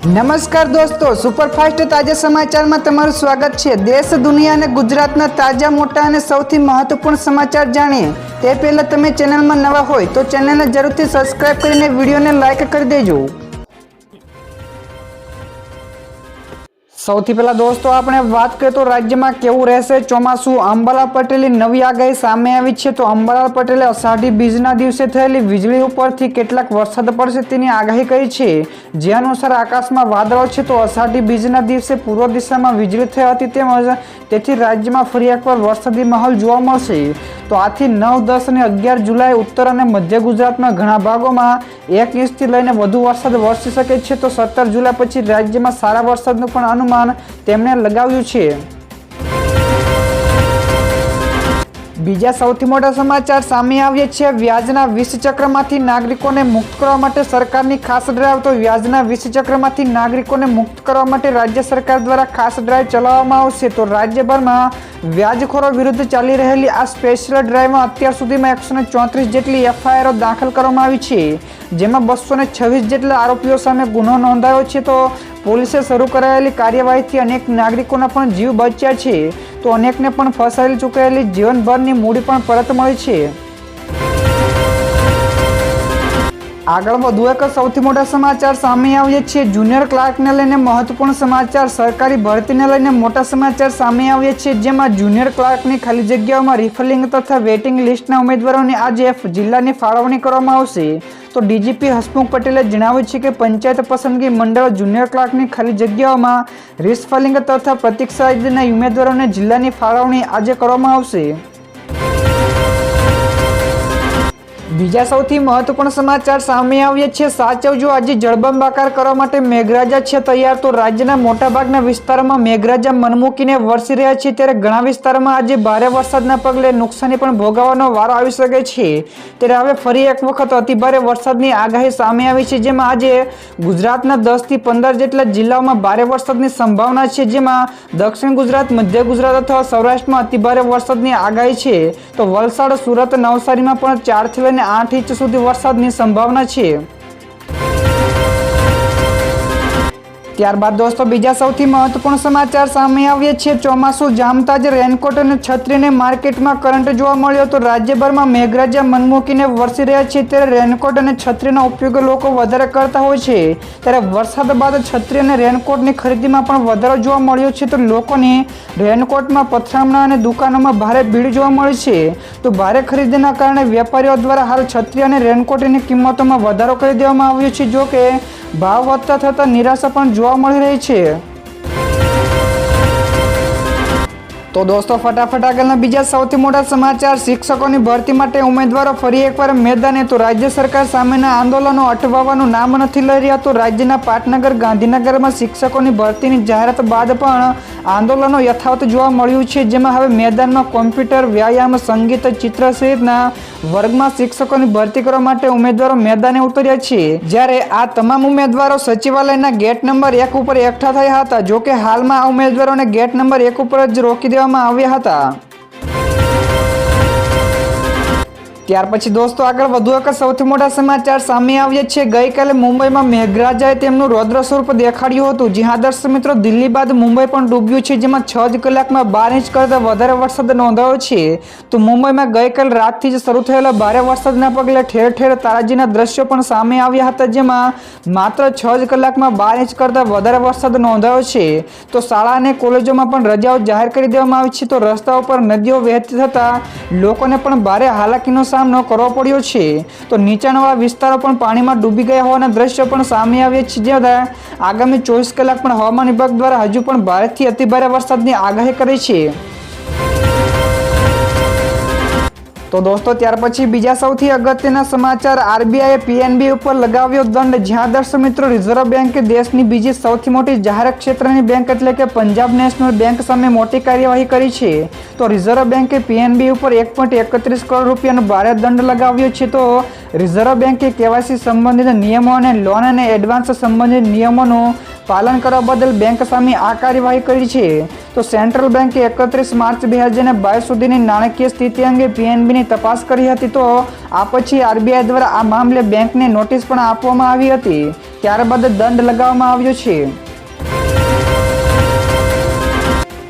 નમસ્કાર દોસ્તો, સુપરફાસ્ટ તાજા સમાચારમાં તમારું સ્વાગત છે। દેશ, દુનિયા અને ગુજરાતના તાજા, મોટા અને સૌથી મહત્વપૂર્ણ સમાચાર જાણીએ તે પહેલા તમે ચેનલમાં નવા હોય તો ચેનલને જરૂરથી સબસ્ક્રાઇબ કરીને વિડીયોને લાઇક કરી દેજો। સૌથી પહેલા દોસ્તો આપણે વાત કરીએ તો રાજ્યમાં કેવું રહેશે ચોમાસું। અંબાલાલ પટેલની નવી આગાહી સામે આવી છે। તો અંબાલાલ પટેલે અષાઢી બીજના દિવસે થયેલી વીજળી ઉપરથી કેટલાક વરસાદ પડશે તેની આગાહી કરી છે, જે અનુસાર આકાશમાં વાદળો છે। તો અષાઢી બીજના દિવસે પૂર્વ દિશામાં વીજળી થઈ હતી, તેમજ તેથી રાજ્યમાં ફરી એકવાર વરસાદી માહોલ જોવા મળશે। તો આથી 9, 10 અને 11 જુલાઈ ઉત્તર અને મધ્ય ગુજરાતમાં ઘણા ભાગોમાં 1 ઇંચથી લઈને વધુ વરસાદ વરસી શકે છે। તો 17 જુલાઈ પછી રાજ્યમાં સારા વરસાદનું પણ અનુમાન તેમણે લગાવ્યું છે। બીજા સૌથી મોટા સમાચાર સામે આવ્યા છે। વ્યાજના વિષચક્રમાંથી નાગરિકોને મુક્ત કરવા માટે સરકારની ખાસ ડ્રાઈવ। તો વ્યાજના વિષચક્રમાંથી નાગરિકોને મુક્ત કરવા માટે રાજ્ય સરકાર દ્વારા ખાસ ડ્રાઈવ ચલાવવામાં આવશે। તો રાજ્યભરમાં વ્યાજખોરો વિરુદ્ધ ચાલી રહેલી આ સ્પેશિયલ ડ્રાઈવમાં અત્યાર સુધીમાં 134 જેટલી એફઆઈઆરો દાખલ કરવામાં આવી છે, જેમાં 226 જેટલા આરોપીઓ સામે ગુનો નોંધાયો છે। તો પોલીસે શરૂ કરાયેલી કાર્યવાહીથી અનેક નાગરિકોના પણ જીવ બચ્યા છે, તો અનેકને પણ ફસાયેલી ચૂકાયેલી જીવનભરની મૂડી પણ પરત મળી છે। આગળ વધુ એક સૌથી મોટા સમાચાર સામે આવ્યા છે। જુનિયર ક્લાર્કને લઈને મહત્વપૂર્ણ સમાચાર। સરકારી ભરતીને લઈને મોટા સમાચાર સામે આવ્યા છે, જેમાં જુનિયર ક્લાર્કની ખાલી જગ્યાઓમાં રિફિલિંગ તથા વેઇટિંગ લિસ્ટના ઉમેદવારોની આજે જિલ્લાની ફાળવણી કરવામાં આવશે। તો ડીજીપી હસમુખ પટેલે જણાવ્યું છે કે પંચાયત પસંદગી મંડળ જુનિયર ક્લાર્કની ખાલી જગ્યાઓમાં રિફિલિંગ તથા પ્રતીક્ષા યાદીના ઉમેદવારોને જિલ્લાની ફાળવણી આજે કરવામાં આવશે। બીજા સૌથી મહત્વપૂર્ણ સમાચાર સામે આવ્યા છે। સાચવજો, આજે જળબંબાકાર કરવા માટે મેઘરાજા છે તૈયાર। તો રાજ્યના મોટાભાગના વિસ્તારોમાં મેઘરાજા મનમૂકીને વરસી રહ્યા છે, ત્યારે ઘણા વિસ્તારોમાં આજે ભારે વરસાદના પગલે નુકસાની પણ ભોગવવાનો વારો આવી શકે છે। ત્યારે હવે ફરી એક વખત અતિભારે વરસાદની આગાહી સામે આવી છે, જેમાં આજે ગુજરાતના 10 થી 15 જેટલા જિલ્લાઓમાં ભારે વરસાદની સંભાવના છે, જેમાં દક્ષિણ ગુજરાત, મધ્ય ગુજરાત અથવા સૌરાષ્ટ્રમાં અતિભારે વરસાદની આગાહી છે। તો વલસાડ, સુરત, નવસારીમાં પણ 4 થી લઈને 8 ઇંચ સુધી વરસાદની સંભાવના છે। ત્યારબાદ દોસ્તો બીજા સૌથી મહત્વપૂર્ણ સમાચાર સામે આવ્યા છે। ચોમાસું જામતા જ રેનકોટ અને છત્રીને માર્કેટમાં કરંટ જોવા મળ્યો। તો રાજ્યભરમાં મેઘરાજા મનમૂકીને વરસી રહ્યા છે, ત્યારે રેનકોટ અને છત્રીનો ઉપયોગ લોકો વધારે કરતા હોય છે, ત્યારે વરસાદ બાદ છત્રી અને રેનકોટની ખરીદીમાં પણ વધારો જોવા મળ્યો છે। તો લોકોની રેનકોટમાં પથરામણા અને દુકાનોમાં ભારે ભીડ જોવા મળી છે। તો ભારે ખરીદીના કારણે વેપારીઓ દ્વારા હાલ છત્રી અને રેનકોટની કિંમતોમાં વધારો કરી દેવામાં આવ્યો છે, જો કે ભાવ વધતા થતાં નિરાશા પણ જોવા મળી રહી છે। તો દોસ્તો ફટાફટ આગળના બીજા સૌથી મોટા સમાચાર। શિક્ષકોની ભરતી માટે ઉમેદવારો ફરી એકવાર મેદાને। તો રાજ્ય સરકાર સામેના આંદોલનો અટવાવાનું નામ નથી લઈ રહ્યા। તો રાજ્યના પાટનગર, ગાંધીનગરમાં શિક્ષકોની ભરતીની જાહેરાત બાદ પણ આંદોલનો યથાવત જોવા મળ્યું છે, જેમાં હવે મેદાનમાં કોમ્પ્યુટર, વ્યાયામ, સંગીત, ચિત્ર સહિતના વર્ગમાં શિક્ષકોની ભરતી કરવા માટે ઉમેદવારો મેદાને ઉતર્યા છે। જ્યારે આ તમામ ઉમેદવારો સચિવાલયના ગેટ નંબર 1 ઉપર એકઠા થયા હતા, જોકે હાલમાં આ ઉમેદવારોને ગેટ નંબર 1 ઉપર જ રોકી દેવામાં આવ્યા હતા। ત્યાર પછી દોસ્તો આગળ વધુ એક સૌથી મોટા સમાચાર સામે આવ્યા છે। ગઈકાલે મુંબઈમાં મેઘરાજાએ તેમનું રૌદ્ર સ્વરૂપ દેખાડ્યું હતું। જી હા દર્શક મિત્રો, દિલ્હી બાદ મુંબઈ પણ ડૂબ્યું છે, જેમાં 6 જ કલાકમાં 12 ઇંચ કરતાં વધારે વરસાદ નોંધાયો છે। તો મુંબઈમાં ગઈકાલ રાતથી જ શરૂ થયેલા ભારે વરસાદના પગલે ઠેર ઠેર તારાજીના દ્રશ્યો પણ સામે આવ્યા હતા, જેમાં માત્ર 6 જ કલાકમાં 12 ઇંચ કરતાં વધારે વરસાદ નોંધાયો છે। તો શાળા અને કોલેજોમાં પણ રજાઓ જાહેર કરી દેવામાં આવી છે। તો રસ્તાઓ પર નદીઓ વહેતી થતાં લોકોને પણ ભારે હાલાકીનો સામનો કરવો પડ્યો છે। તો નીચાણવાળા વિસ્તારો પણ પાણીમાં ડૂબી ગયા હોવાના દ્રશ્યો પણ સામે આવ્યા છે, જેમાં આગામી 24 કલાક પણ હવામાન વિભાગ દ્વારા હજુ પણ ભારેથી અતિભારે વરસાદની આગાહી કરી છે। તો દોસ્તો ત્યાર પછી બીજા સૌથી અગત્યના સમાચાર। આરબીઆઈએ પીએનબી ઉપર લગાવ્યો દંડ। જ્યાં દર્શક મિત્રો, રિઝર્વ બેંકે દેશની બીજી સૌથી મોટી જાહેર ક્ષેત્રની બેંક એટલે કે પંજાબ નેશનલ બેંક સામે મોટી કાર્યવાહી કરી છે। તો રિઝર્વ બેંકે પીએનબી ઉપર 1.31 કરોડ રૂપિયાનો ભારે દંડ લગાવ્યો છે। તો રિઝર્વ બેંકે કેવાયસી સંબંધિત નિયમો અને લોન અને એડવાન્સ સંબંધિત નિયમોનું પાલન કરવા બદલ બેંક સામે આ કાર્યવાહી કરી છે. તો સેન્ટ્રલ બેંકે 31 માર્ચ 2022 સુધીની નાણાકીય સ્થિતિ અંગે પીએનબીની તપાસ કરી હતી. તો આ પછી આરબીઆઈ દ્વારા આ મામલે બેંકને નોટિસ પણ આપવામાં આવી હતી. ત્યારબાદ દંડ લગાવવામાં આવ્યો છે.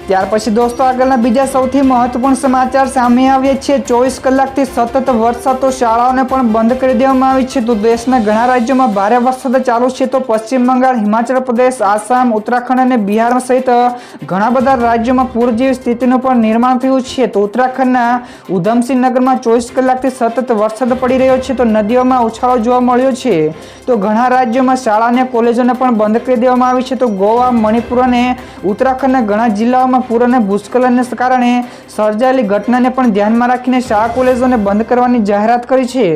ત્યાર પછી દોસ્તો આગળના બીજા સૌથી મહત્વપૂર્ણ સમાચાર સામે આવ્યા છે. 24 કલાકથી સતત વરસાદ, તો શાળાઓને પણ બંધ કરી દેવામાં આવી છે. તો દેશના ઘણા રાજ્યોમાં ભારે વરસાદ ચાલુ છે. તો પશ્ચિમ બંગાળ, હિમાચલ પ્રદેશ, આસામ, ઉત્તરાખંડ અને બિહાર સહિત ઘણા બધા રાજ્યોમાં પૂર જેવી સ્થિતિનું પણ નિર્માણ થયું છે. તો ઉત્તરાખંડના ઉધમસિંહ નગરમાં 24 કલાકથી સતત વરસાદ પડી રહ્યો છે. તો નદીઓમાં ઉછાળો જોવા મળ્યો છે. તો ઘણા રાજ્યોમાં શાળા અને કોલેજોને પણ બંધ કરી દેવામાં આવી છે. તો ગોવા, મણિપુર અને ઉત્તરાખંડના ઘણા જિલ્લાઓમાં પૂર અને ભૂસ્ખલનને કારણે સર્જાયેલી ઘટનાને પણ ધ્યાનમાં રાખીને શાળા કોલેજોને બંધ કરવાની જાહેરાત કરી છે.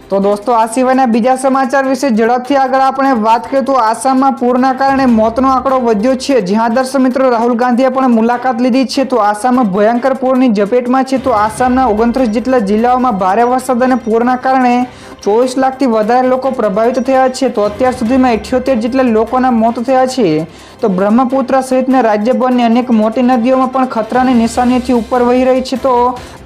તો દોસ્તો આ સિવાયના બીજા સમાચાર વિશે ઝડપથી આગળ આપણે વાત કરીએ તો આસામમાં પૂરના કારણે મોતનો આંકડો વધ્યો છે. જ્યાં દર્શક મિત્રો રાહુલ ગાંધીએ પણ મુલાકાત લીધી છે. તો આસામમાં ભયંકર પૂરની ઝપેટમાં છે. તો આસામના 29 જેટલા જિલ્લાઓમાં ભારે વરસાદ અને પૂરના કારણે 24 લાખથી વધારે લોકો પ્રભાવિત થયા છે. તો અત્યાર સુધીમાં 78 જેટલા લોકોના મોત થયા છે. તો બ્રહ્મપુત્ર સહિતના રાજ્યભરની અનેક મોટી નદીઓમાં પણ ખતરાની નિશાનીથી ઉપર વહી રહી છે. તો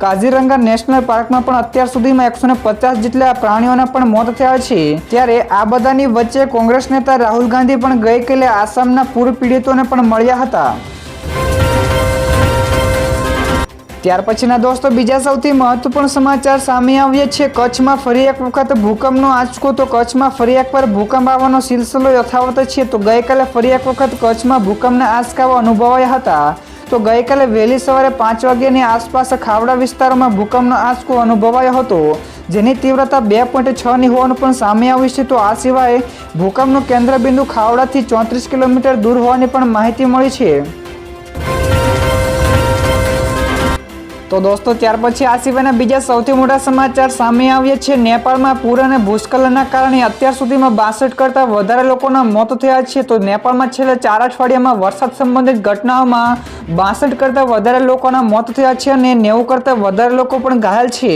કાઝીરંગા નેશનલ પાર્કમાં પણ અત્યાર સુધીમાં 150 જેટલા પ્રાણીઓના પણ મોત થયા છે. ત્યારે આ બધાની વચ્ચે કોંગ્રેસ નેતા રાહુલ ગાંધી પણ ગઈકાલે આસામના પૂર પીડિતોને પણ મળ્યા હતા. ત્યાર પછીના દોસ્તો બીજા સૌથી મહત્વપૂર્ણ સમાચાર સામે આવ્યા છે. કચ્છમાં ફરી એક વખત ભૂકંપનો આંચકો. તો કચ્છમાં ફરી એકવાર ભૂકંપ આવવાનો સિલસિલો યથાવત છે. તો ગઈકાલે ફરી એક વખત કચ્છમાં ભૂકંપના આંચકાઓ અનુભવાયા હતા. તો ગઈકાલે વહેલી સવારે 5 વાગ્યાની આસપાસ ખાવડા વિસ્તારોમાં ભૂકંપનો આંચકો અનુભવાયો હતો, જેની તીવ્રતા 2.6ની હોવાનું પણ સામે આવ્યું છે. તો આ સિવાય ભૂકંપનું કેન્દ્રબિંદુ ખાવડાથી 34 કિલોમીટર દૂર હોવાની પણ માહિતી મળી છે. તો દોસ્તો ત્યાર પછી આ સિવાયના બીજા સૌથી મોટા સમાચાર સામે આવ્યા છે. નેપાળમાં પૂર અને ભૂસ્ખલનના કારણે અત્યાર સુધીમાં 62 કરતાં વધારે લોકોના મોત થયા છે. તો નેપાળમાં છેલ્લા 4 અઠવાડિયામાં વરસાદ સંબંધિત ઘટનાઓમાં 62 કરતાં વધારે લોકોના મોત થયા છે અને 90 કરતાં વધારે લોકો પણ ઘાયલ છે.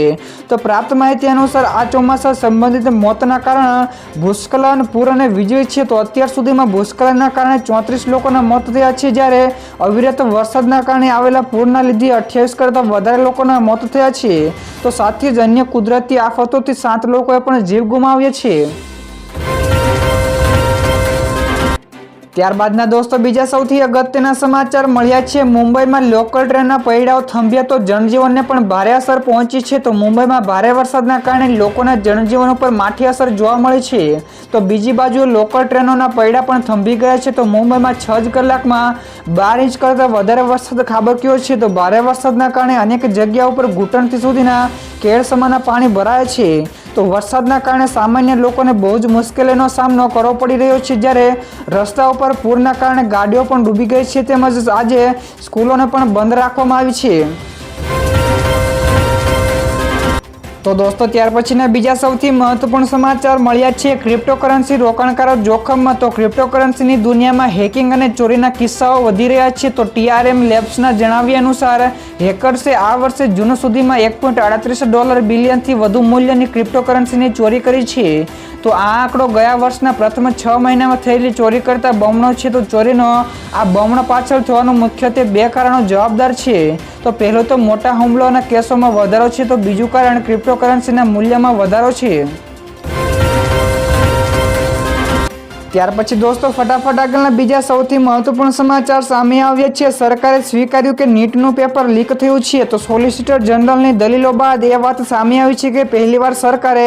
તો પ્રાપ્ત માહિતી અનુસાર આ ચોમાસા સંબંધિત મોતના કારણ ભૂસ્ખલન, પૂર અને વીજળી છે. તો અત્યાર સુધીમાં ભૂસ્ખલનના કારણે 34 લોકોના મોત થયા છે, જ્યારે અવિરત વરસાદના કારણે આવેલા પૂરના લીધે 28 કરતાં વધારે લોકોના મોત થયા છે. તો સાથે જ અન્ય કુદરતી આફતોથી 7 લોકોએ પણ જીવ ગુમાવ્યા છે. ત્યારબાદના દોસ્તો બીજા સૌથી અગત્યના સમાચાર મળ્યા છે. મુંબઈમાં લોકલ ટ્રેનના પૈડાઓ થંભ્યા તો જનજીવનને પણ ભારે અસર પહોંચી છે. તો મુંબઈમાં ભારે વરસાદના કારણે લોકોના જનજીવન ઉપર માઠી અસર જોવા મળી છે. તો બીજી બાજુ લોકલ ટ્રેનોના પૈડા પણ થંભી ગયા છે. તો મુંબઈમાં 6 જ કલાકમાં 12 ઇંચ કરતાં વધારે વરસાદ ખાબક્યો છે. તો ભારે વરસાદના કારણે અનેક જગ્યાઓ ઉપર ઘૂંટણથી સુધીના કેળ સમાના પાણી ભરાયા છે. તો વરસાદના કારણે સામાન્ય લોકોને બહુ જ મુશ્કેલીનો સામનો કરવો પડી રહ્યો છે, જ્યારે રસ્તા ઉપર પૂરના કારણે ગાડીઓ પણ ડૂબી ગઈ છે. તેમજ આજે સ્કૂલોને પણ બંધ રાખવામાં આવી છે. તો દોસ્તો ત્યાર પછીના બીજા સૌથી મહત્વપૂર્ણ સમાચાર મળ્યા છે. ક્રિપ્ટોકરન્સી રોકાણકારો જોખમમાં. તો ક્રિપ્ટોકરન્સીની દુનિયામાં હેકિંગ અને ચોરીના કિસ્સાઓ વધી રહ્યા છે. તો TRM લેબ્સના જણાવ્યા અનુસાર હેકર્સે આ વર્ષે જૂન સુધીમાં $1.38 બિલિયનથી વધુ મૂલ્યની ક્રિપ્ટોકરન્સીની ચોરી કરી છે. તો આ આંકડો ગયા વર્ષના પ્રથમ 6 મહિનામાં થયેલી ચોરી કરતાં બમણો છે. તો ચોરીનો આ બમણો પાછળ થવાનું મુખ્યત્વે 2 કારણો જવાબદાર છે. તો પહેલું તો મોટા હુમલાઓના કેસોમાં વધારો છે. તો બીજું કારણ ક્રિપ્ટોકરન્સીના મૂલ્યમાં વધારો છે. ત્યાર પછી દોસ્તો ફટાફટ આગળના બીજા સૌથી મહત્વપૂર્ણ સમાચાર સામે આવ્યા છે. સરકારે સ્વીકાર્યું કે નીટનું પેપર લીક થયું છે. તો સોલિસિટર જનરલની દલીલો બાદ એ વાત સામે આવી છે કે પહેલીવાર સરકારે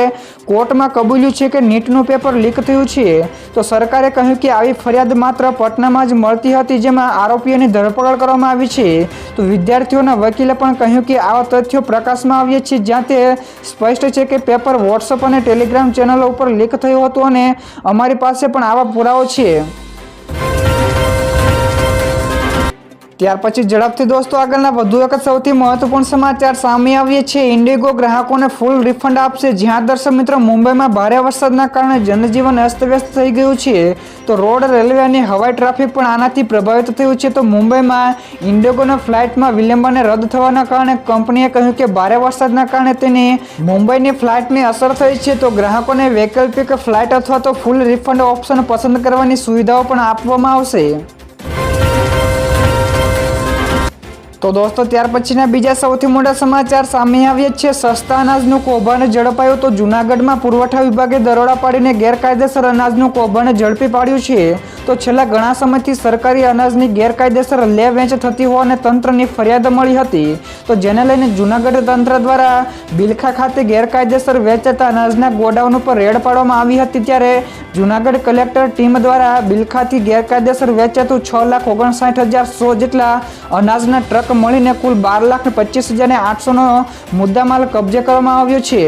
કોર્ટમાં કબૂલ્યું છે કે નીટનું પેપર લીક થયું છે. તો સરકારે કહ્યું કે આવી ફરિયાદ માત્ર પટનામાં જ મળતી હતી, જેમાં આરોપીઓની ધરપકડ કરવામાં આવી છે. તો વિદ્યાર્થીઓના વકીલે પણ કહ્યું કે આવા તથ્યો પ્રકાશમાં આવ્યા છે, જ્યાં તે સ્પષ્ટ છે કે પેપર વોટ્સઅપ અને ટેલિગ્રામ ચેનલો ઉપર લીક થયું હતું અને અમારી પાસે પણ આવા પુરાવો છે. ત્યાર પછી ઝડપથી દોસ્તો આગળના વધુ એક સૌથી મહત્વપૂર્ણ સમાચાર સામે આવ્યા છે. ઇન્ડિગો ગ્રાહકોને ફૂલ રિફંડ આપશે. જ્યાં દર્શક મિત્રો મુંબઈમાં ભારે વરસાદના કારણે જનજીવન અસ્તવ્યસ્ત થઈ ગયું છે, તો રોડ, રેલવે અને હવાઈ ટ્રાફિક પણ આનાથી પ્રભાવિત થયું છે. તો મુંબઈમાં ઇન્ડિગોના ફ્લાઇટમાં વિલંબ અને રદ થવાના કારણે કંપનીએ કહ્યું કે ભારે વરસાદના કારણે તેની મુંબઈની ફ્લાઇટને અસર થઈ છે. તો ગ્રાહકોને વૈકલ્પિક ફ્લાઇટ અથવા તો ફૂલ રિફંડ ઓપ્શન પસંદ કરવાની સુવિધાઓ પણ આપવામાં આવશે. તો દોસ્તો ત્યાર પછીના બીજા સૌથી મોટા સમાચાર સામે આવ્યા છે. સસ્તા અનાજનું કૌભાંડ ઝડપાયું. તો જૂનાગઢમાં પુરવઠા વિભાગે દરોડા પાડીને ગેરકાયદેસર અનાજનું કૌભાંડ ઝડપી પાડ્યું છે. તો છેલ્લા ઘણા સમયથી સરકારી અનાજની ગેરકાયદેસર લે વેચ થતી હોવાને તંત્રની ફરિયાદ મળી હતી. તો જેને લઈને જૂનાગઢ તંત્ર દ્વારા બિલખા ખાતે ગેરકાયદેસર વેચાતા અનાજના ગોડાઉન ઉપર રેડ પાડવામાં આવી હતી. ત્યારે જૂનાગઢ કલેક્ટર ટીમ દ્વારા બિલખાથી ગેરકાયદેસર વેચાતું 6,59,100 જેટલા અનાજના ટ્રક મળીને કુલ 12,25,800નો મુદ્દામાલ કબજે કરવામાં આવ્યો છે.